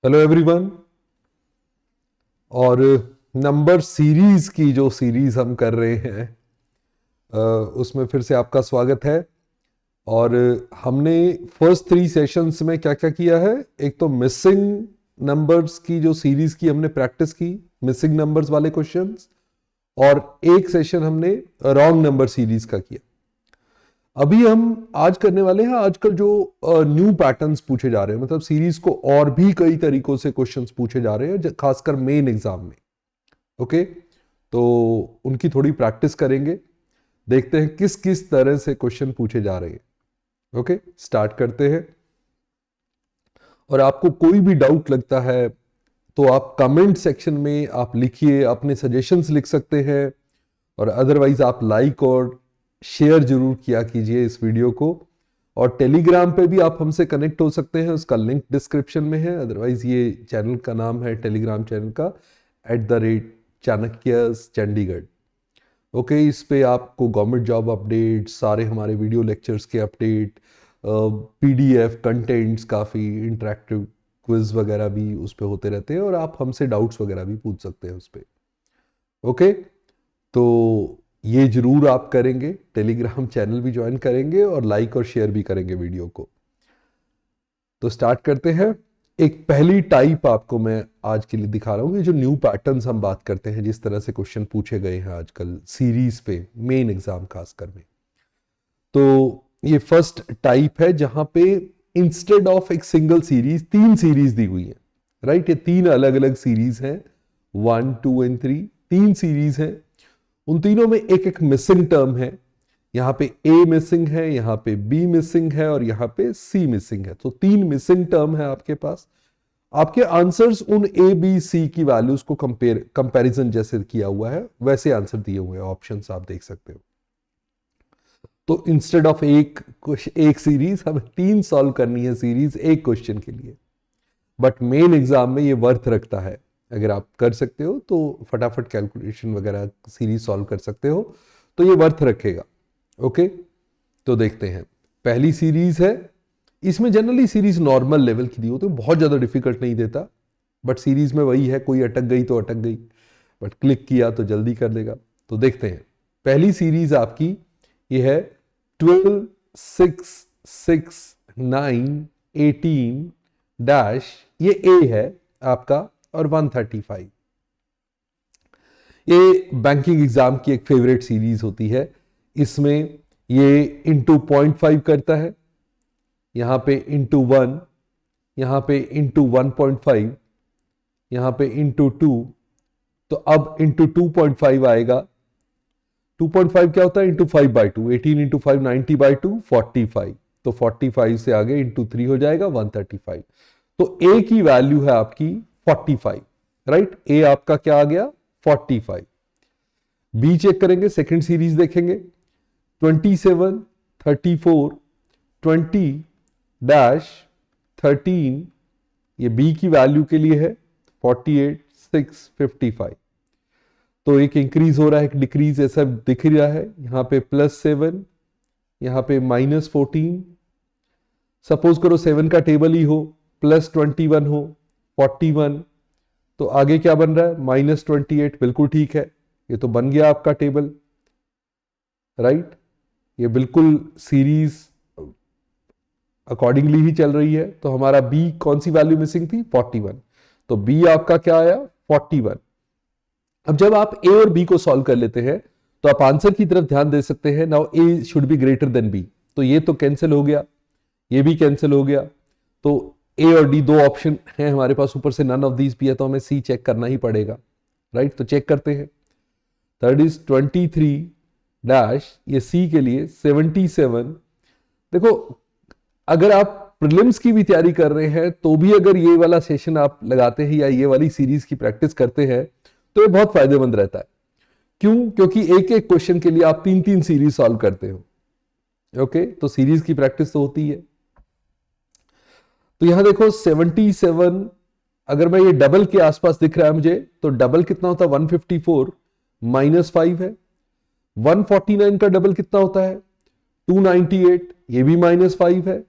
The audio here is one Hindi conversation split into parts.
Hello everyone. और नंबर सीरीज की जो सीरीज हम कर रहे हैं उसमें फिर से आपका स्वागत है। और हमने फर्स्ट 3 सेशंस में क्या क्या किया है, एक तो मिसिंग नंबर्स की जो सीरीज की हमने प्रैक्टिस की, मिसिंग नंबर्स वाले क्वेश्चंस, और एक सेशन हमने रॉन्ग नंबर सीरीज का किया। अभी हम आज करने वाले हैं आजकल जो न्यू पैटर्न्स पूछे जा रहे हैं, मतलब सीरीज को और भी कई तरीकों से क्वेश्चंस पूछे जा रहे हैं, खासकर मेन एग्जाम में। ओके, तो उनकी थोड़ी प्रैक्टिस करेंगे, देखते हैं किस किस तरह से क्वेश्चन पूछे जा रहे हैं। ओके, स्टार्ट करते हैं। और आपको कोई भी डाउट लगता है तो आप कमेंट सेक्शन में आप लिखिए, अपने सजेशंस लिख सकते हैं। और अदरवाइज आप लाइक और शेयर जरूर किया कीजिए इस वीडियो को। और टेलीग्राम पे भी आप हमसे कनेक्ट हो सकते हैं, उसका लिंक डिस्क्रिप्शन में है। अदरवाइज ये चैनल का नाम है, टेलीग्राम चैनल का @चाणक्य चंडीगढ़। ओके, इस पे आपको गवर्नमेंट जॉब अपडेट, सारे हमारे वीडियो लेक्चर्स के अपडेट, पीडीएफ कंटेंट्स, काफ़ी इंटरेक्टिव क्विज वगैरह भी उस पर होते रहते हैं, और आप हमसे डाउट्स वगैरह भी पूछ सकते हैं उस पर। ओके, तो ये जरूर आप करेंगे, टेलीग्राम चैनल भी ज्वाइन करेंगे और लाइक और शेयर भी करेंगे वीडियो को। तो स्टार्ट करते हैं। एक पहली टाइप आपको मैं आज के लिए दिखा रहा हूं, ये जो न्यू पैटर्न्स हम बात करते हैं, जिस तरह से क्वेश्चन पूछे गए हैं आजकल सीरीज पे, मेन एग्जाम खासकर में। तो ये फर्स्ट टाइप है जहां पे इंस्टेड ऑफ एक सिंगल सीरीज 3 सीरीज दी हुई है। राइट, ये 3 अलग अलग सीरीज हैं, 1, 2 एंड 3, 3 सीरीज हैं। उन तीनों में एक एक मिसिंग टर्म है। यहां पे ए मिसिंग है, यहां पे बी मिसिंग है, और यहां पे सी मिसिंग है। तो 3 मिसिंग टर्म है आपके पास। आपके आंसर्स उन ए बी सी की वैल्यूज को कंपैरिजन जैसे किया हुआ है वैसे आंसर दिए हुए हैं, ऑप्शंस आप देख सकते हो। तो इंस्टेड ऑफ एक सीरीज हमें 3 सॉल्व करनी है, सीरीज एक क्वेश्चन के लिए। बट मेन एग्जाम में ये वर्थ रखता है। अगर आप कर सकते हो तो फटाफट कैलकुलेशन वगैरह सीरीज सॉल्व कर सकते हो, तो ये वर्थ रखेगा। ओके, तो देखते हैं। पहली सीरीज है, इसमें जनरली सीरीज नॉर्मल लेवल की दी हो तो बहुत ज्यादा डिफिकल्ट नहीं देता। बट सीरीज में वही है, कोई अटक गई तो अटक गई, बट क्लिक किया तो जल्दी कर देगा। तो देखते हैं। पहली सीरीज आपकी ये है 12, 6, 6, 9, 18 डैश, ये ए है आपका, और 135। ये बैंकिंग एग्जाम की एक फेवरेट सीरीज होती है। इसमें ये इंटू 0.5 करता है, यहां पे इंटू 1, यहां पे इंटू 1.5, यहां पे इंटू 2। तो अब इंटू 2.5 आएगा। 2.5 क्या होता है? Into 5/2, 18 into 5 90/2, 45। तो 45 से आगे इंटू 3 हो जाएगा 135। तो ए की वैल्यू है आपकी 45। राइट, ए आपका क्या आ गया? 45। बी चेक करेंगे, सेकंड सीरीज देखेंगे। 27, 34, 20 डैश 13, ये बी की वैल्यू के लिए है 48, 6, 55। तो एक इंक्रीज हो रहा है, एक डिक्रीज ऐसा दिख रहा है। यहां पे +7, यहां पे -14। सपोज करो 7 का टेबल ही हो, +21 हो, 41। तो आगे क्या बन रहा है? -28। बिल्कुल ठीक है, ये तो बन गया आपका टेबल। राइट, ये बिल्कुल सीरीज अकॉर्डिंगली ही चल रही है। तो हमारा बी कौन सी वैल्यू मिसिंग थी? 41। तो बी आपका क्या आया? 41। अब जब आप ए और बी को सॉल्व कर लेते हैं तो आप आंसर की तरफ ध्यान दे सकते हैं। Now A should be greater than B, तो ये तो कैंसिल हो गया, ये भी कैंसिल हो गया। तो ए और डी दो ऑप्शन है हमारे पास, ऊपर से नन ऑफ दीज भी है, तो हमें सी चेक करना ही पड़ेगा। राइट, तो चेक करते हैं। थर्ड इज 23 डैश, ये सी के लिए 77। देखो, अगर आप प्रीलिम्स की भी तैयारी कर रहे हैं तो भी अगर ये वाला सेशन आप लगाते हैं या ये वाली सीरीज की प्रैक्टिस करते हैं तो ये बहुत फायदेमंद रहता है। क्यों? क्योंकि एक एक क्वेश्चन के लिए आप 3-3 सीरीज सॉल्व करते हो। ओके, तो सीरीज की प्रैक्टिस तो होती है। तो यहां देखो 77, अगर मैं ये डबल के आसपास दिख रहा है मुझे, तो डबल कितना होता है? 154 -5 है। 149 का डबल कितना होता है? 298, ये भी -5 है।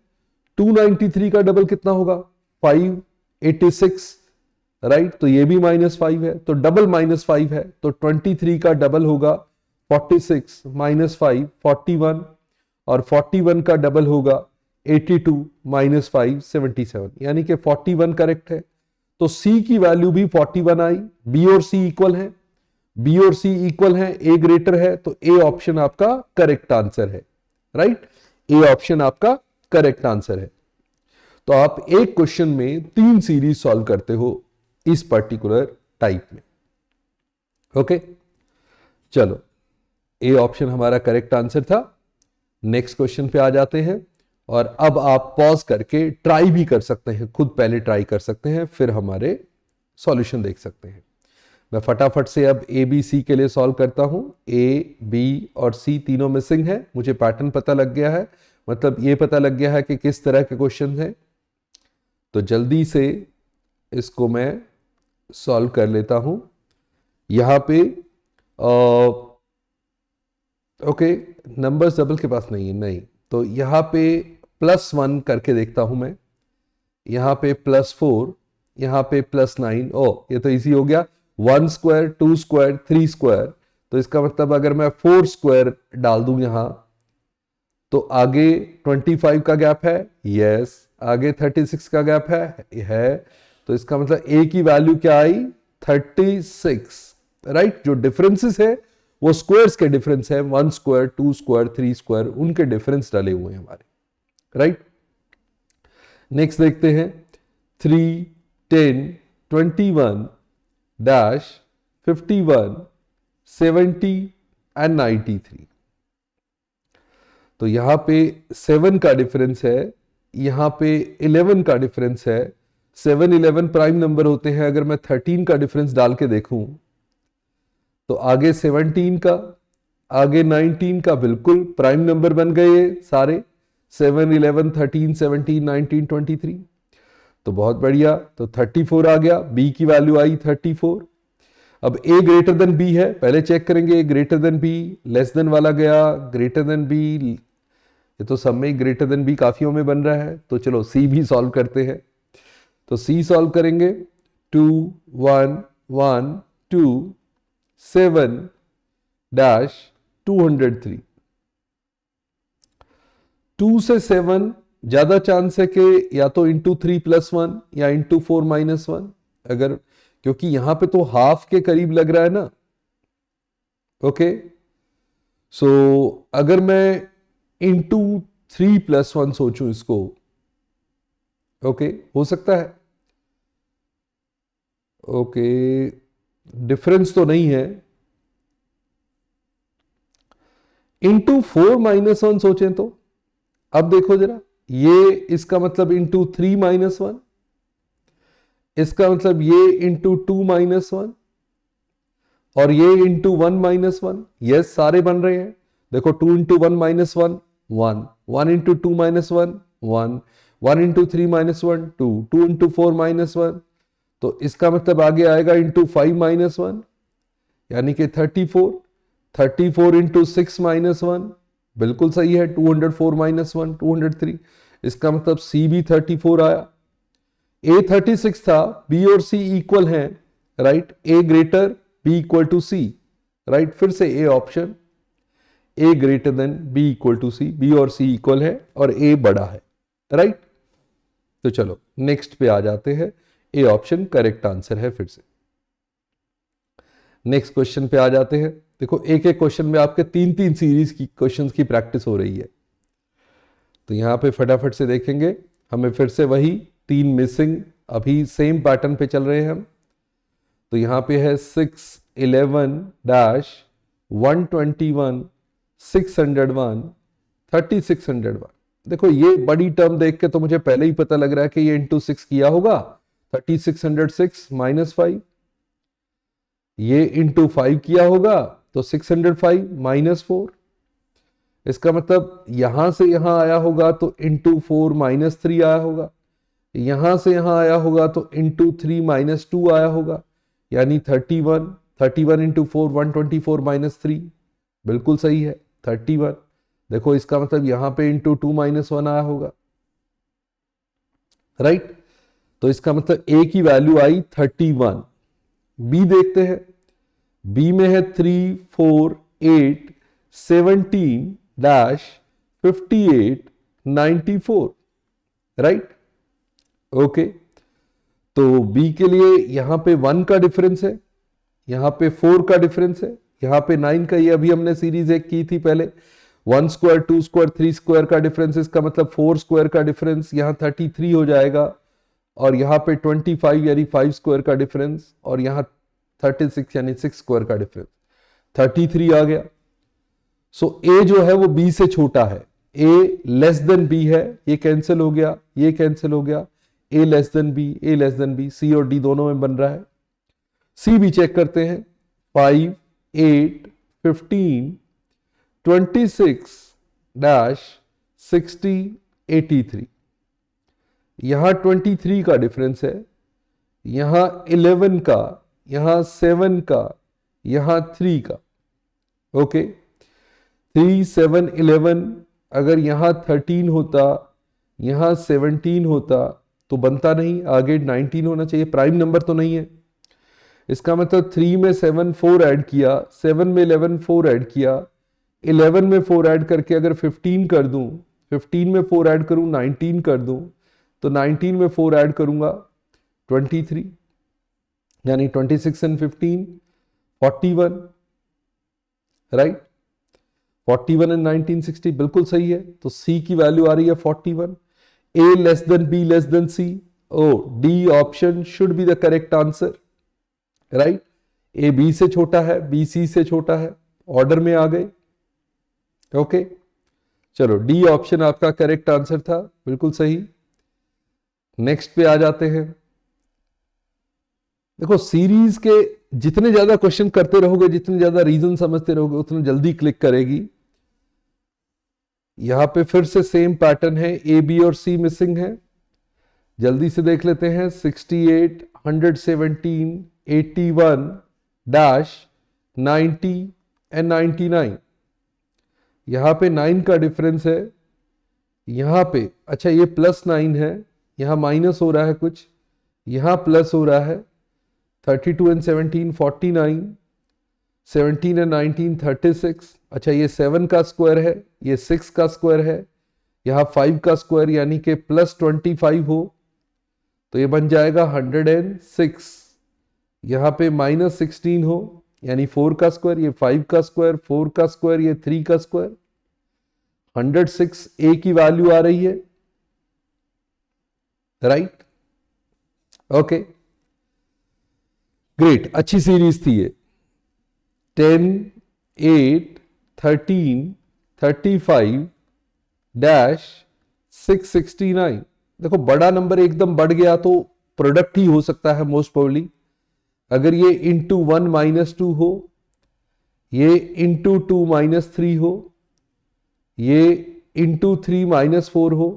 293 का डबल कितना होगा? 5 86, राइट, तो ये भी -5 है, तो डबल -5 है, तो 23 का डबल होगा 46 -5 41, और 41 का डबल होगा 82 -5 77, यानी कि 41 करेक्ट है। तो सी की वैल्यू भी 41 आई। बी और सी इक्वल है, बी और सी इक्वल है, ए ग्रेटर है, तो ए ऑप्शन आपका करेक्ट आंसर है, राइट, ए ऑप्शन आपका करेक्ट आंसर है। तो आप एक क्वेश्चन में 3 सीरीज सॉल्व करते हो इस पर्टिकुलर टाइप में। ओके, चलो, ए ऑप्शन हमारा करेक्ट आंसर था। नेक्स्ट क्वेश्चन पे आ जाते हैं, और अब आप पॉज करके ट्राई भी कर सकते हैं, खुद पहले ट्राई कर सकते हैं, फिर हमारे सॉल्यूशन देख सकते हैं। मैं फटाफट से अब ए बी सी के लिए सॉल्व करता हूं। ए बी और सी तीनों मिसिंग है, मुझे पैटर्न पता लग गया है, मतलब ये पता लग गया है कि किस तरह के क्वेश्चन है। तो जल्दी से इसको मैं सॉल्व कर लेता हूं। यहां पे ओके, नंबर्स डबल के पास नहीं है, नहीं, तो यहां पे +1 करके देखता हूं मैं, यहां पे +4, यहां पे +9। ओ, ये तो इजी हो गया, 1 स्क्वायर 2 स्क्वायर 3 स्क्वायर, तो इसका मतलब अगर मैं 4 स्क्वायर डाल दूं यहां, तो आगे 25 का गैप है, यस, आगे 36 का गैप है, तो इसका मतलब ए की वैल्यू क्या आई, 36, राइट। जो डिफरेंसेस है वो स्क्वायर्स के डिफरेंस है, 1 स्क्वायर 2 स्क्वायर 3 स्क्वायर, उनके डिफरेंस डाले हुए हैं हमारे, राइट। नेक्स्ट देखते हैं, 3 10 21 डैश 51 70 एंड 93। तो यहां पे 7 का डिफरेंस है, यहां पे 11 का डिफरेंस है। 7 11 प्राइम नंबर होते हैं। अगर मैं 13 का डिफरेंस डाल के देखूं तो आगे 17 का, आगे 19 का बिल्कुल प्राइम नंबर बन गए सारे, 7 11 13 17 19 23। तो बहुत बढ़िया, तो 34 आ गया, बी की वैल्यू आई 34। अब ए ग्रेटर देन बी है, पहले चेक करेंगे, greater than B, less than वाला गया, ग्रेटर देन बी, ये तो सब में ग्रेटर देन बी काफियों में बन रहा है, तो चलो सी भी सॉल्व करते हैं। तो सी सॉल्व करेंगे, 2 1 1 2 7 डैश 203। 2 से 7 ज्यादा चांस है कि या तो इंटू 3 + 1 या इंटू 4 - 1, अगर, क्योंकि यहां पे तो हाफ के करीब लग रहा है ना। ओके, सो अगर मैं इंटू 3 + 1 सोचूं इसको, ओके, हो सकता है। ओके, डिफरेंस तो नहीं है। इंटू 4 - 1 सोचें तो, अब देखो जरा, ये इसका मतलब इंटू 3 - 1, इसका मतलब ये इंटू 2 - 1, और ये इंटू 1 - 1, यस, सारे बन रहे हैं। देखो, 2 इंटू 1 - 1 1, 1 इंटू 2 - 1 1, 1 इंटू 3 - 1 2, 2 इंटू 4 - 1, तो इसका मतलब आगे आएगा इंटू 5 - 1, यानी कि 34। 34 इंटू 6 - 1, बिल्कुल सही है, 204 - 1 203, इसका मतलब सी भी 34 आया। ए 36 था, बी और सी इक्वल हैं, right, A greater B equal to C, right, फिर से A option, A greater than B equal to C, B और सी इक्वल है और ए बड़ा है, राइट। तो चलो नेक्स्ट पे आ जाते हैं, ए ऑप्शन करेक्ट आंसर है फिर से। नेक्स्ट क्वेश्चन पे आ जाते हैं। देखो, एक एक क्वेश्चन में आपके 3 सीरीज की क्वेश्चंस की प्रैक्टिस हो रही है। तो यहां पे फटाफट से देखेंगे, हमें फिर से वही 3 मिसिंग, अभी सेम पैटर्न पे चल रहे हैं हम। तो यहां पे है 6 11 डैश 121 601 3601। देखो, ये बड़ी टर्म देख के तो मुझे पहले ही पता लग रहा है कि ये इंटू 6 किया होगा, 3606 -5, ये इंटू 5 किया होगा तो 605 -4, इसका मतलब यहां से यहां आया होगा तो इंटू 4 -3 आया होगा, यहां से यहां आया होगा तो इंटू 3 -2 आया होगा, यानी 31। 31 इंटू 4 124 -3, बिल्कुल सही है 31। देखो, इसका मतलब यहां पे इंटू 2 - 1 आया होगा, राइट। तो इसका मतलब ए की वैल्यू आई 31। बी देखते हैं, बी में है 3 4 8 17 डैश 58 94, राइट। ओके, तो बी के लिए यहां पे 1 का डिफरेंस है, यहां पे 4 का डिफरेंस है, यहां पे 9 का, ये अभी हमने सीरीज एक की थी पहले, 1 स्क्वायर 2 स्क्वायर 3 स्क्वायर का डिफरेंस, इसका मतलब 4 स्क्वायर का डिफरेंस, यहां 33 हो जाएगा, और यहां पे 25 यानी 5 स्क्वायर का डिफरेंस, और यहां 36 यानी 6 स्क्वायर का डिफरेंस, 33 आ गया। सो ए जो है वो बी से छोटा है, ए लेस देन बी है, ये कैंसिल हो गया, ये कैंसिल हो गया, ए लेस देन बी, ए लेस देन बी, सी और डी दोनों में बन रहा है। सी भी चेक करते हैं, 5 8 15 26 डैश 60 83, यहां 23 का डिफरेंस है, यहां 11 का, यहां 7 का, यहां 3 का। ओके, 3 7 11, अगर यहां 13 होता, यहां 17 होता तो बनता नहीं, आगे 19 होना चाहिए, प्राइम नंबर तो नहीं है। इसका मतलब 3 में 7 4 ऐड किया, 7 में 11 4 ऐड किया, 11 में 4 ऐड करके अगर 15 कर दूं, 15 में 4 ऐड करूं 19 कर दूं, तो 19 में 4 ऐड करूंगा 23, यानी 26 एंड 15 41, राइट। 41 एंड 19 60 बिल्कुल सही है, तो सी की वैल्यू आ रही है 41। A less than B less than C, oh D option should be the correct answer, right. A B से छोटा है, बी सी से छोटा है, ऑर्डर में आ गए। ओके, चलो डी ऑप्शन आपका करेक्ट आंसर था, बिल्कुल सही। नेक्स्ट पे आ जाते हैं। देखो, सीरीज के जितने ज्यादा क्वेश्चन करते रहोगे, जितने ज्यादा रीजन समझते रहोगे, उतने जल्दी क्लिक करेगी। यहां पे फिर से सेम पैटर्न है, ए बी और सी मिसिंग है, जल्दी से देख लेते हैं। 68 117 81 डैश 90 एंड 99, यहां पे 9 का डिफरेंस है, यहां पे अच्छा ये +9 है, यहां माइनस हो रहा है कुछ, यहां प्लस हो रहा है। 32 एंड 17 49, 17 एंड 19 36, अच्छा ये 7 का स्क्वायर है, ये 6 का स्क्वायर है, यहां 5 का स्क्वायर यानी कि +25 हो तो ये बन जाएगा 106, यहां पे -16 हो यानी 4 का स्क्वायर, ये 5 का स्क्वायर, 4 का स्क्वायर, ये 3 का स्क्वायर, 106 ए की वैल्यू आ रही है, राइट। ओके, ग्रेट, अच्छी सीरीज थी ये। 10 8 13 35 डैश 669, देखो बड़ा नंबर एकदम बढ़ गया तो प्रोडक्ट ही हो सकता है मोस्ट प्रोबेबली। अगर ये इंटू 1 -2 हो, ये इंटू 2 -3 हो, ये इंटू 3 -4 हो,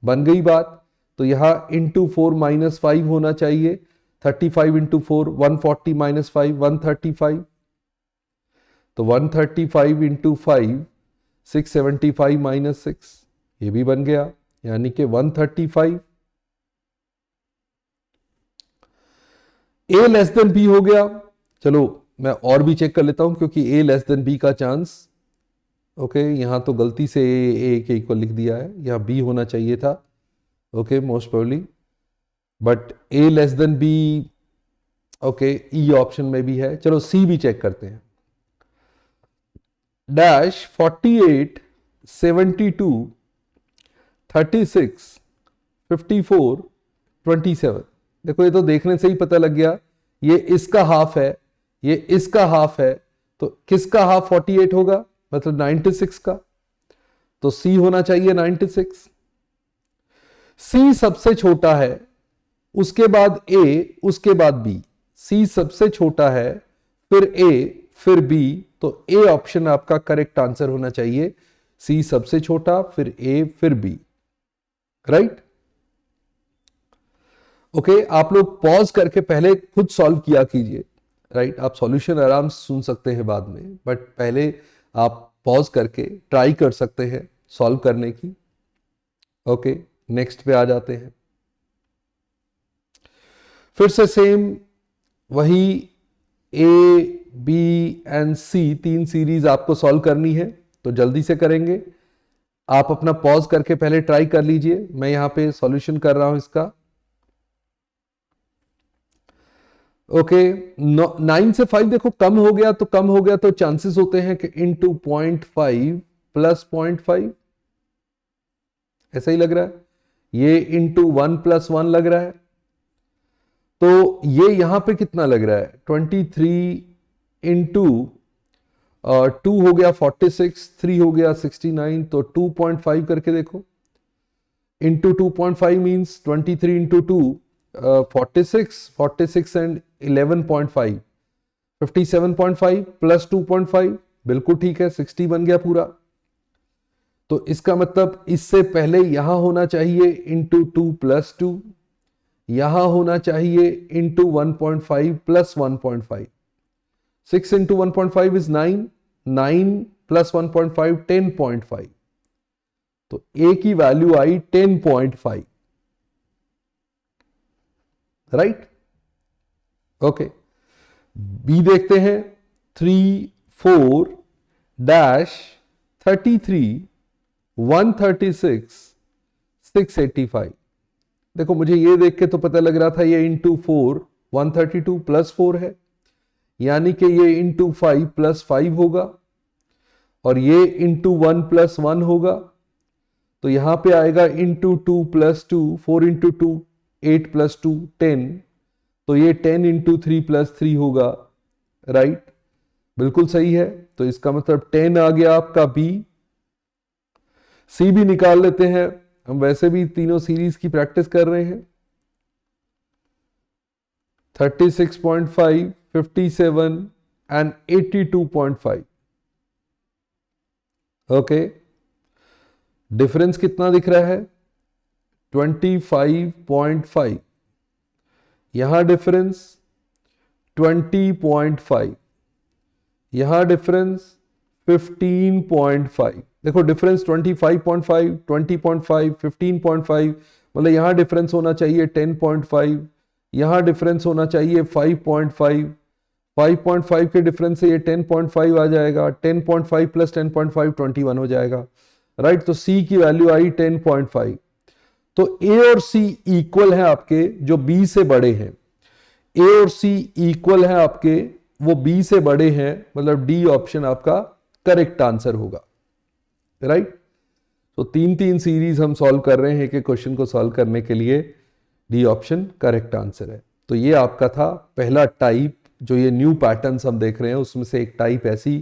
बन गई बात। तो यहां इंटू 4 -5 होना चाहिए, 35 इंटू 4 140 -5 135, तो 135 इंटू 5 675 -6, ये भी बन गया, यानी कि 135। ए लेस देन बी हो गया, चलो मैं और भी चेक कर लेता हूं क्योंकि ए लेस देन बी का चांस, ओके यहां तो गलती से ए के इक्वल लिख दिया है, यहां बी होना चाहिए था, okay most probably, but A less than B, okay E option में भी है। चलो सी भी चेक करते हैं। डैश 48 72 36 54 27, देखो ये तो देखने से ही पता लग गया, ये इसका हाफ है, ये इसका हाफ है, तो किसका हाफ 48 होगा, मतलब 96 का, तो सी होना चाहिए 96। सी सबसे छोटा है, उसके बाद ए, उसके बाद बी, सी सबसे छोटा है, फिर ए, फिर बी, तो ए ऑप्शन आपका करेक्ट आंसर होना चाहिए, सी सबसे छोटा, फिर ए, फिर बी, राइट। ओके, आप लोग पॉज करके पहले खुद सॉल्व किया कीजिए, राइट। आप सॉल्यूशन आराम से सुन सकते हैं बाद में, बट पहले आप पॉज करके ट्राई कर सकते हैं सॉल्व करने की। ओके, नेक्स्ट पे आ जाते हैं। फिर से सेम वही A B and C 3 series आपको सॉल्व करनी है, तो जल्दी से करेंगे। आप अपना पॉज करके पहले ट्राई कर लीजिए, मैं यहां पे सॉल्यूशन कर रहा हूं इसका। ओके, 9 से 5 देखो कम हो गया, तो कम हो गया तो चांसेस होते हैं कि इंटू 0.5 प्लस 0.5, ऐसा ही लग रहा है। ये इंटू 1 प्लस 1 लग रहा है, तो ये यहां पे कितना लग रहा है 23 इंटू 2 हो गया 46, 3 हो गया 69, तो 2.5 करके देखो। Into 2.5 means 23 into 2 46 and 11.5 57.5 plus 2.5 बिल्कुल ठीक है, 60 बन गया पूरा। तो इसका मतलब इससे पहले यहां होना चाहिए इंटू 2 प्लस 2, यहां होना चाहिए into 1.5 plus 1.5। 6 into 1.5 is 9, 9 plus 1.5 10.5, तो ए की वैल्यू आई 10.5, राइट। ओके, बी देखते हैं 3 4 डैश 33 136 685। देखो मुझे ये देख के तो पता लग रहा था ये इंटू 4 132 प्लस 4 है, यानी कि ये इंटू 5 प्लस 5 होगा, और ये इंटू 1 प्लस 1 होगा, तो यहां पे आएगा इंटू 2 प्लस 2, 4 इंटू 2 8 प्लस 2 10, तो ये 10 इंटू 3 प्लस 3 होगा, राइट, बिल्कुल सही है। तो इसका मतलब 10 आ गया आपका बी। सी भी निकाल लेते हैं, हम वैसे भी तीनों सीरीज की प्रैक्टिस कर रहे हैं। 36.5 57 एंड 82.5। ओके, डिफरेंस कितना दिख रहा है 25.5, यहां डिफरेंस 20.5, यहां डिफरेंस 15.5। देखो डिफरेंस 25.5 20.5 15.5, मतलब यहां डिफरेंस होना चाहिए 10.5, यहां डिफरेंस होना चाहिए 5.5, 5.5 के डिफरेंस से ये 10.5 आ जाएगा, 10.5 प्लस 10.5 21 हो जाएगा, राइट। तो सी की वैल्यू आई 10.5। तो ए और सी इक्वल है आपके, जो बी से बड़े हैं। ए और सी इक्वल है आपके, वो बी से बड़े हैं, मतलब डी ऑप्शन आपका करेक्ट आंसर होगा, राइट। तो 3 सीरीज हम सॉल्व कर रहे हैं कि क्वेश्चन को सॉल्व करने के लिए डी ऑप्शन करेक्ट आंसर है। तो ये आपका था पहला टाइप, जो ये न्यू पैटर्न्स हम देख रहे हैं उसमें से एक टाइप ऐसी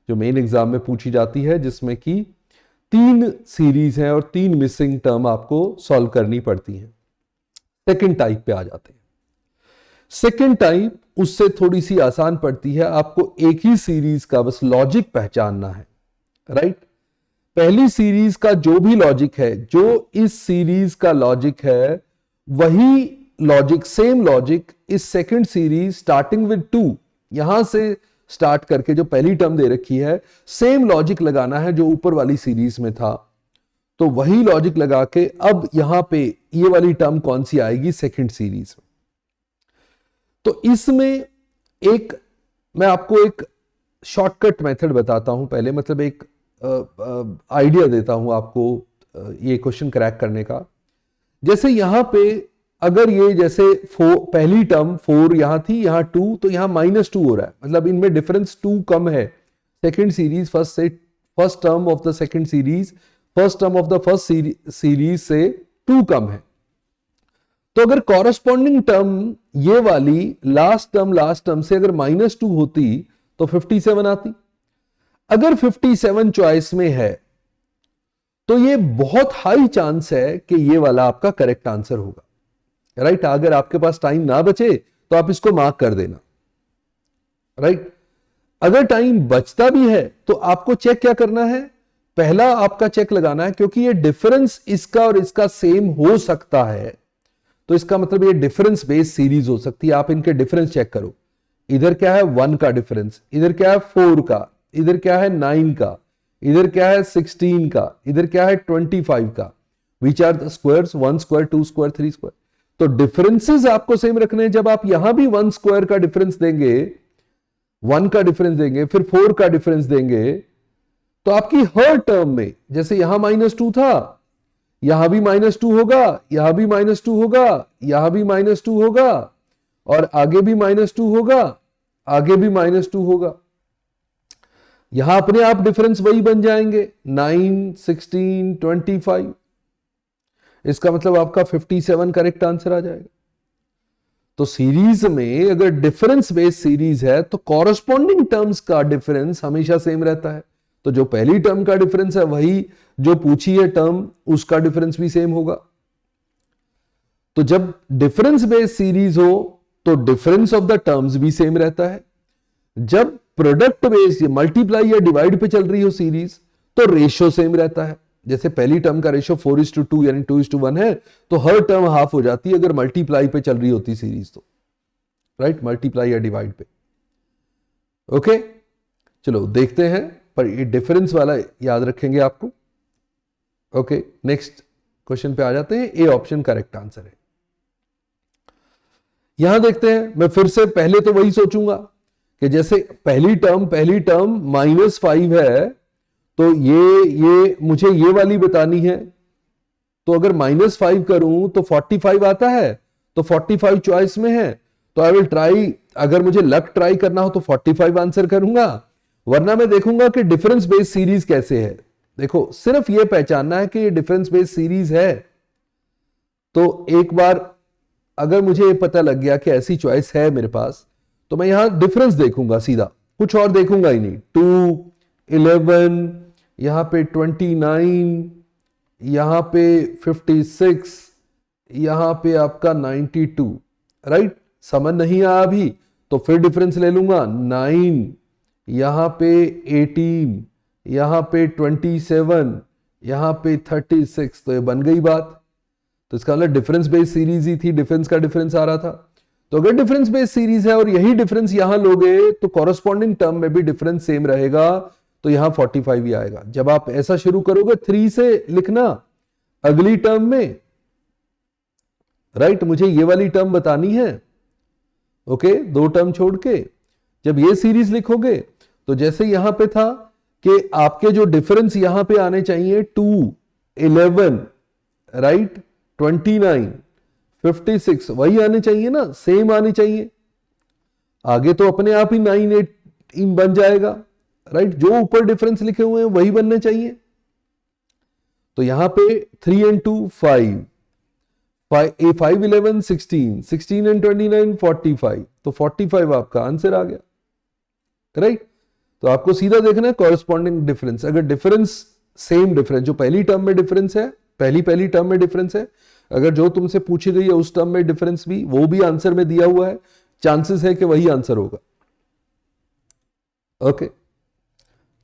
जो मेन एग्जाम में पूछी जाती है, जिसमें कि 3 सीरीज हैं और 3 मिसिंग टर्म आपको सॉल्व करनी पड़ती हैं। सेकंड टाइप पे आ जाते हैं। सेकंड टाइप उससे थोड़ी सी आसान पड़ती है, आपको एक ही सीरीज का बस लॉजिक पहचानना है, राइट। पहली सीरीज का जो भी लॉजिक है, जो इस सीरीज का लॉजिक है, वही लॉजिक, सेम लॉजिक इस सेकंड सीरीज स्टार्टिंग विद 2, यहां से स्टार्ट करके जो पहली टर्म दे रखी है, सेम लॉजिक लगाना है जो ऊपर वाली सीरीज में था। तो वही लॉजिक लगा के अब यहां पे ये वाली टर्म कौन सी आएगी सेकंड सीरीज में। तो इसमें एक मैं आपको एक शॉर्टकट मेथड बताता हूं पहले, मतलब एक आइडिया देता हूं आपको ये क्वेश्चन क्रैक करने का। जैसे यहां पे अगर ये जैसे पहली टर्म 4 यहां थी, यहां 2, तो यहां -2 हो रहा है, मतलब इनमें डिफरेंस 2 कम है। Second series first term of the second series first term of the first series से 2 कम है। तो अगर कॉरस्पॉन्डिंग टर्म ये वाली लास्ट टर्म से अगर -2 होती तो 57 आती। अगर 57 चॉइस में है तो ये बहुत हाई चांस है कि ये वाला आपका करेक्ट आंसर होगा, राइट। अगर आपके पास टाइम ना बचे तो आप इसको मार्क कर देना, राइट। अगर टाइम बचता भी है तो आपको चेक क्या करना है, पहला आपका चेक लगाना है, क्योंकि ये डिफरेंस इसका और इसका सेम हो सकता है, तो इसका मतलब ये डिफरेंस बेस्ड सीरीज हो सकती है। आप इनके डिफरेंस चेक करो, इधर क्या है 1 का डिफरेंस, इधर क्या है 4 का, इधर क्या है 9 का, इधर क्या है 16 का, इधर क्या है 25 का। Which are the squares 1 square 2 square 3 square. तो डिफरेंसेस आपको सेम रखने हैं। जब आप यहां भी 1 स्क्वायर का डिफरेंस देंगे, 1 का डिफरेंस देंगे, फिर 4 का डिफरेंस देंगे, तो आपकी हर टर्म में, जैसे यहां -2 था, यहां भी -2 होगा, यहां भी -2 होगा, यहां भी -2 होगा, और आगे भी -2 होगा, आगे भी -2 होगा। यहां अपने आप डिफरेंस वही बन जाएंगे, 9, 16, 25। इसका मतलब आपका 57 करेक्ट आंसर आ जाएगा। तो सीरीज में अगर डिफरेंस बेस्ड सीरीज है तो कॉरस्पॉन्डिंग टर्म्स का डिफरेंस हमेशा सेम रहता है। तो जो पहली टर्म का डिफरेंस है वही जो पूछी है टर्म, उसका डिफरेंस भी सेम होगा। तो जब डिफरेंस बेस्ड सीरीज हो तो डिफरेंस ऑफ द टर्म्स भी सेम रहता है। जब प्रोडक्ट बेस्ड मल्टीप्लाई या डिवाइड पे चल रही हो सीरीज तो रेशियो सेम रहता है। जैसे पहली टर्म का रेशियो 4:2 यानी 2:1 है, तो हर टर्म हाफ हो जाती है अगर मल्टीप्लाई पे चल रही होती सीरीज तो, राइट, मल्टीप्लाई या डिवाइड पे। ओके, चलो देखते हैं, पर ये डिफरेंस वाला याद रखेंगे आपको। ओके, नेक्स्ट क्वेश्चन पे आ जाते हैं। ए ऑप्शन करेक्ट आंसर है। यहां देखते हैं, मैं फिर से पहले तो वही सोचूंगा कि जैसे पहली टर्म -5 है, तो ये मुझे ये वाली बतानी है। तो अगर -5 करूं तो 45 आता है, तो 45 चॉइस में है, तो आई विल ट्राई, अगर मुझे लक ट्राई करना हो तो 45 आंसर करूंगा, वरना मैं देखूंगा कि डिफरेंस बेस्ड सीरीज कैसे है। देखो, सिर्फ ये पहचानना है कि ये डिफरेंस बेस्ड सीरीज है। तो एक बार अगर मुझे ये पता लग गया कि ऐसी चॉइस है मेरे पास, तो मैं यहां डिफरेंस देखूंगा सीधा, कुछ और देखूंगा ही नहीं। 2, 11, यहां पे 29, यहां पे 56, यहां पे आपका 92, राइट। समझ नहीं आया अभी तो फिर डिफरेंस ले लूंगा। 9, यहां पे 18, यहां पे 27, यहां पे 36, तो ये बन गई बात। तो इसका मतलब डिफरेंस बेस्ड सीरीज ही थी, डिफरेंस का डिफरेंस आ रहा था। तो अगर डिफरेंस बेस्ड सीरीज है और यही डिफरेंस यहां लोगे तो कॉरस्पॉन्डिंग टर्म में भी डिफरेंस सेम रहेगा, तो यहां 45 ही आएगा। जब आप ऐसा शुरू करोगे 3 से लिखना अगली टर्म में, राइट, मुझे ये वाली टर्म बतानी है, ओके, 2 टर्म छोड़ के जब ये सीरीज लिखोगे तो जैसे यहां पे था कि आपके जो डिफरेंस यहां पे आने चाहिए 2, 11, राइट, 29, 56, वही आने चाहिए ना, सेम आने चाहिए। आगे तो अपने आप ही 9, 8 बन जाएगा, राइट, जो ऊपर डिफरेंस लिखे हुए हैं वही बनने चाहिए। तो यहां पे 3 and 2 5, 5, 11, 16, 16 and 29 45, तो 45 आपका आंसर आ गया, राइट। तो आपको सीधा देखना है कॉरस्पॉन्डिंग डिफरेंस। अगर डिफरेंस सेम डिफरेंस जो पहली टर्म में डिफरेंस है, पहली टर्म में डिफरेंस है, अगर जो तुमसे पूछी गई है उस टर्म में डिफरेंस भी, वो भी आंसर में दिया हुआ है, चांसेस है कि वही आंसर होगा। ओके,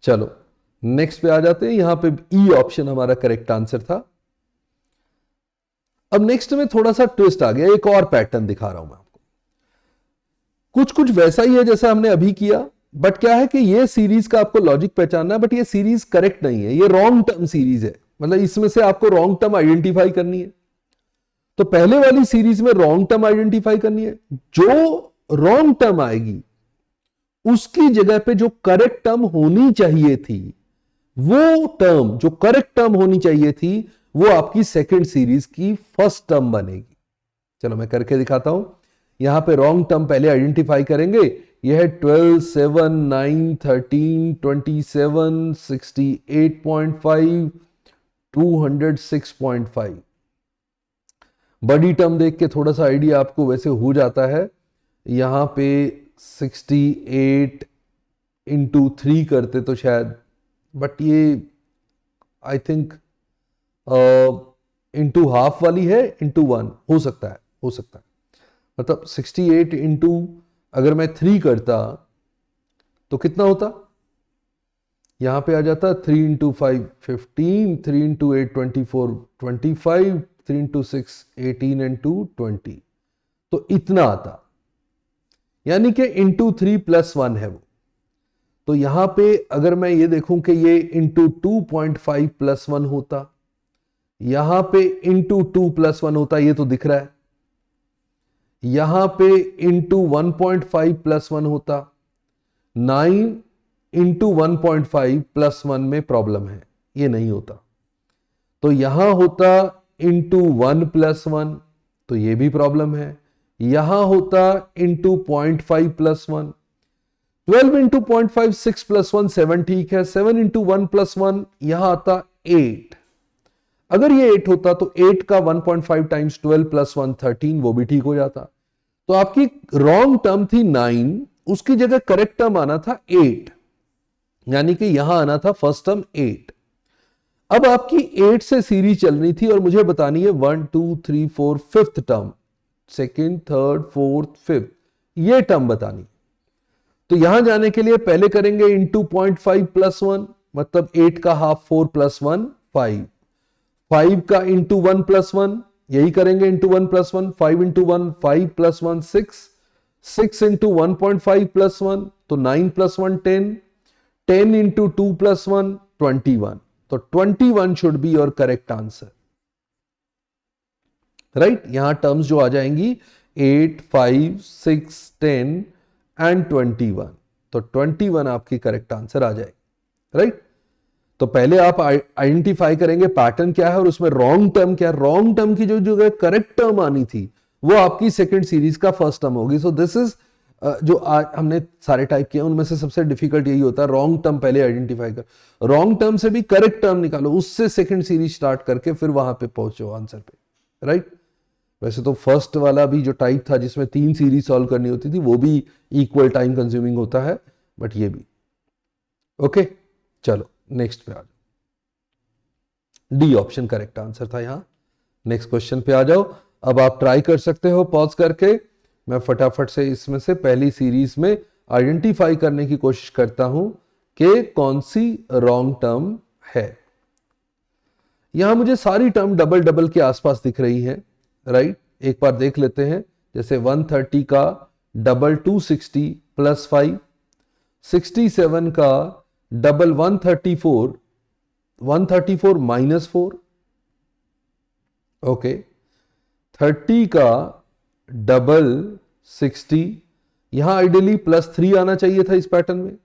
चलो नेक्स्ट पे आ जाते हैं। यहां पे ई ऑप्शन हमारा करेक्ट आंसर था। अब नेक्स्ट में थोड़ा सा ट्विस्ट आ गया, एक और पैटर्न दिखा रहा हूं मैं आपको। कुछ कुछ वैसा ही है जैसा हमने अभी किया, बट क्या है कि ये सीरीज का आपको लॉजिक पहचानना है, बट ये सीरीज करेक्ट नहीं है, ये रॉन्ग टर्म सीरीज है। मतलब इसमें से आपको रॉन्ग टर्म आइडेंटिफाई करनी है। तो पहले वाली सीरीज में रॉन्ग टर्म आइडेंटिफाई करनी है। जो रॉन्ग टर्म आएगी उसकी जगह पे जो करेक्ट टर्म होनी चाहिए थी, वो टर्म जो करेक्ट टर्म होनी चाहिए थी, वो आपकी सेकंड सीरीज की फर्स्ट टर्म बनेगी। चलो मैं करके दिखाता हूं। यहां पे रॉन्ग टर्म पहले आइडेंटिफाई करेंगे। यह है 12, 7, 9, 13, 27, 68.5, 206.5। बड़ी टर्म देख के थोड़ा सा आइडिया आपको वैसे हो जाता है। यहां पे 68 इंटू 3 करते तो शायद, बट ये आई थिंक इंटू हाफ वाली है, इंटू 1 हो सकता है, मतलब 68 इंटू अगर मैं 3 करता तो कितना होता, यहां पे आ जाता 3 इंटू 5 15, 3 इंटू 8 24, 25, 3 इंटू 6 18 एंड 2 20, तो इतना आता। यानी कि इंटू 3 + 1 है वो। तो यहां पे अगर मैं ये देखूं कि ये इंटू 2.5 + 1 होता, यहां पे इंटू 2 + 1 होता, ये तो दिख रहा है। यहां पे इंटू 1.5 प्लस 1 होता, 9 इंटू 1.5 प्लस 1 में प्रॉब्लम है, ये नहीं होता। तो यहां होता इंटू 1 प्लस 1, तो ये भी प्रॉब्लम है। यहां होता इंटू 0.5 प्लस 1, 12 इंटू 0.5 6 प्लस 1 7, ठीक है। 7 इंटू 1 प्लस 1 यहां आता 8। अगर ये 8 होता तो 8 का 1.5 टाइम्स 12 प्लस 1 13, वो भी ठीक हो जाता। तो आपकी रॉन्ग टर्म थी 9, उसकी जगह करेक्ट टर्म आना था 8, यानी कि यहां आना था फर्स्ट टर्म 8। अब आपकी 8 से सीरीज चल रही थी और मुझे बतानी है 1 2 3 4 5th term, second third fourth fifth, ये टर्म बतानी। तो यहां जाने के लिए पहले करेंगे इंटू 0.5 प्लस 1, मतलब 8 का हाफ 4 प्लस 1 5, 5 का इंटू 1 प्लस 1, यही करेंगे into 1 plus 1, 5 into 1 5 plus 1 6, 6 into 1.5 plus 1, तो 9 प्लस 1 10, 10 इंटू 2 प्लस 1 21, तो 21 should be your correct answer, right. यहां टर्म्स जो आ जाएंगी 8 5 6 10 एंड 21, तो 21 आपकी करेक्ट आंसर आ जाएगी, राइट। तो पहले आप आइडेंटिफाई करेंगे पैटर्न क्या है और उसमें रॉन्ग टर्म क्या है। रॉन्ग टर्म की जो जगह करेक्ट टर्म आनी थी वो आपकी सेकंड सीरीज का फर्स्ट टर्म होगी। सो दिस इज जो आज हमने सारे टाइप किए उनमें से सबसे डिफिकल्ट यही होता है, रॉन्ग टर्म पहले आइडेंटिफाई कर, रॉन्ग टर्म से भी करेक्ट टर्म निकालो, उससे सेकंड सीरीज स्टार्ट करके फिर वहां पे पहुंचो आंसर पे, राइट। वैसे तो फर्स्ट वाला भी जो टाइप था जिसमें 3 सीरीज सॉल्व करनी होती थी वो भी इक्वल टाइम कंज्यूमिंग होता है, बट ये भी ओके। चलो नेक्स्ट पे आ जाओ, डी ऑप्शन करेक्ट आंसर था यहां। नेक्स्ट क्वेश्चन पे आ जाओ। अब आप ट्राई कर सकते हो पॉज करके, मैं फटाफट से इसमें से पहली सीरीज में आइडेंटिफाई करने की कोशिश करता हूं कि कौन सी रॉन्ग टर्म है। यहां मुझे सारी टर्म डबल डबल के आसपास दिख रही है, राइट। एक बार देख लेते हैं, जैसे 130 का डबल 260 प्लस 5, 67 का डबल 134 माइनस 4, ओके। 30 का डबल 60, यहां आइडियली प्लस 3 आना चाहिए था इस पैटर्न में।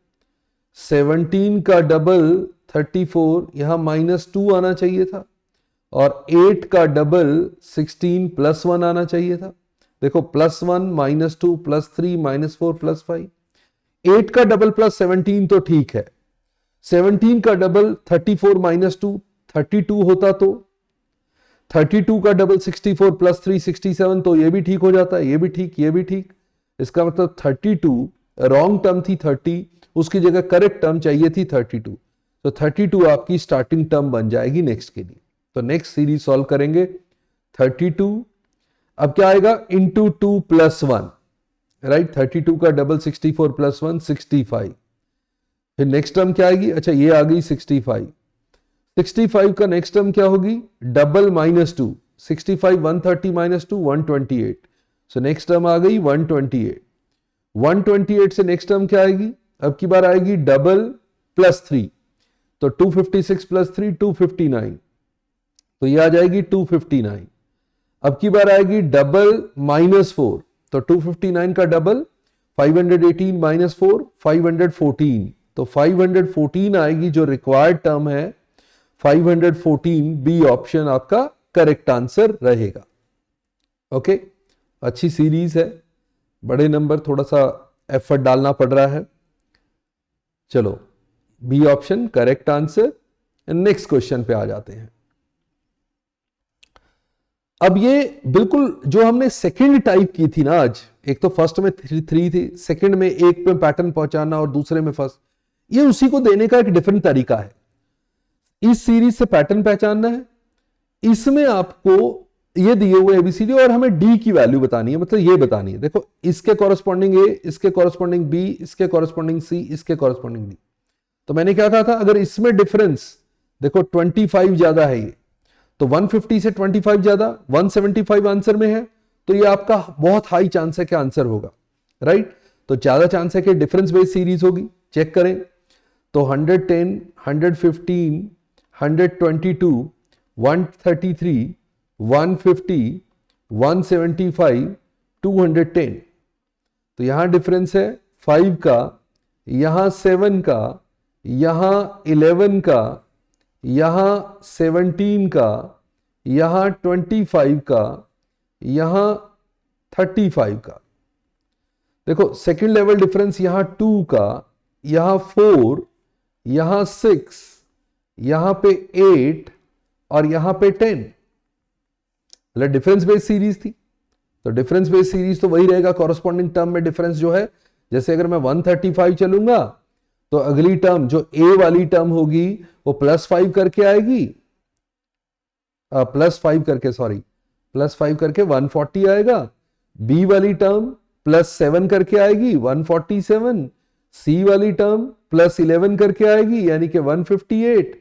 17 का डबल 34, यहां माइनस 2 आना चाहिए था। और 8 का डबल 16 प्लस 1 आना चाहिए था। देखो plus 1 minus 2 plus 3 minus 4 plus 5। 8 का डबल प्लस 17 तो ठीक है, 17 का डबल 34 माइनस 2 32 होता, तो 32 का डबल 64 प्लस 3 67, तो ये भी ठीक हो जाता है, ये भी ठीक, ये भी ठीक। इसका मतलब 32 रॉन्ग टर्म थी 30, उसकी जगह करेक्ट टर्म चाहिए थी 32, तो 32 आपकी स्टार्टिंग टर्म बन जाएगी नेक्स्ट के लिए। तो नेक्स्ट सीरीज सॉल्व करेंगे 32, अब क्या आएगा इंटू 2 प्लस 1, राइट। 32 का डबल 64 प्लस 1 65, फिर नेक्स्ट टर्म क्या आएगी, अच्छा ये आ गई 65, 65 का नेक्स्ट टर्म क्या होगी double minus 2, 65 130 minus 2 128, so next term आ गई 128, 128 से नेक्स्ट टर्म क्या आएगी, अब की बार आएगी डबल प्लस 3, तो 256 प्लस 3 259, तो ये आ जाएगी 259। अब की बार आएगी डबल माइनस 4, तो 259 का डबल 518 माइनस 4 514, तो 514 आएगी जो रिक्वायर्ड टर्म है, 514 बी ऑप्शन आपका करेक्ट आंसर रहेगा, ओके। अच्छी सीरीज है, बड़े नंबर, थोड़ा सा एफर्ट डालना पड़ रहा है। चलो B option correct answer. Next question पे आ जाते हैं। अब ये बिल्कुल जो हमने सेकंड टाइप की थी ना आज, एक तो फर्स्ट में 3 थी, सेकंड में एक पे पैटर्न पहुंचाना और दूसरे में फर्स्ट, ये उसी को देने का एक डिफरेंट तरीका है। इस सीरीज से पैटर्न पहचानना है, इसमें आपको ये दिए हुए एबीसीडी और हमें डी की वैल्यू बतानी है, मतलब ये बतानी है, देखो इसके कॉरेस्पॉन्डिंग ए, इसके कॉरेस्पॉन्डिंग बी, इसके कॉरेस्पॉन्डिंग सी, इसके कॉरेस्पॉन्डिंग डी। तो मैंने क्या कहा था, अगर इसमें डिफरेंस देखो 25 ज्यादा है ये, तो 150 से 25 ज्यादा 175 आंसर में है, तो ये आपका बहुत हाई चांस है कि आंसर होगा, राइट। तो ज्यादा चांस है कि डिफरेंस बेस्ड सीरीज होगी, चेक करें। तो 110 115 122 133 150 175 210। तो यहां डिफरेंस है 5 का, यहां 7 का, यहां 11 का, यहां 17 का, यहां 25 का, यहां 35 का। देखो सेकंड लेवल डिफरेंस यहां 2 का, यहां 4, यहां 6, यहां पे 8 और यहां पे 10। मतलब डिफरेंस बेस्ड सीरीज थी, तो डिफरेंस बेस्ड सीरीज तो वही रहेगा, कॉरस्पॉन्डिंग टर्म में डिफरेंस जो है, जैसे अगर मैं 135 चलूंगा तो अगली टर्म जो ए वाली टर्म होगी वो +5 करके आएगी, +5 करके, सॉरी, +5 करके 140 आएगा। बी वाली टर्म +7 करके आएगी 147, सी वाली टर्म +11 करके आएगी यानी कि 158,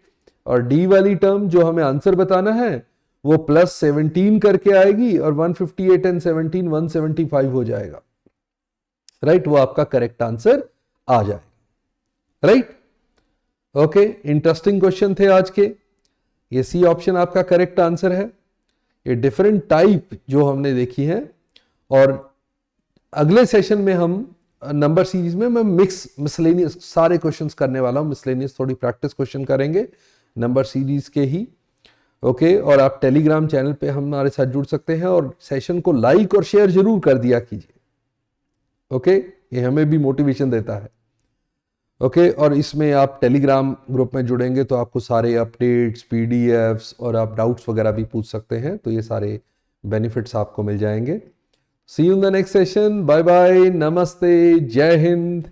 और डी वाली टर्म जो हमें आंसर बताना है वो +17 करके आएगी, और 158 एंड 17 175 हो जाएगा। राइट, वो आपका करेक्ट आंसर आ जाएगा। राइट, ओके, इंटरेस्टिंग क्वेश्चन थे आज के। ये सी ऑप्शन आपका करेक्ट आंसर है। ये डिफरेंट टाइप जो हमने देखी है, और अगले सेशन में हम नंबर सीरीज में मैं मिसलेनियस सारे क्वेश्चंस करने वाला हूं। मिसलेनियस थोड़ी प्रैक्टिस क्वेश्चन करेंगे नंबर सीरीज के ही। ओके, और आप टेलीग्राम चैनल पे हमारे साथ जुड़ सकते हैं, और सेशन को लाइक और शेयर जरूर कर दिया कीजिए। ओके, ये हमें भी मोटिवेशन देता है। ओके, और इसमें आप टेलीग्राम ग्रुप में जुड़ेंगे तो आपको सारे अपडेट्स, पीडीएफ्स, और आप डाउट्स वगैरह भी पूछ सकते हैं, तो ये सारे बेनिफिट्स आपको मिल जाएंगे। See you in the next session. Bye bye, नमस्ते, जय हिंद।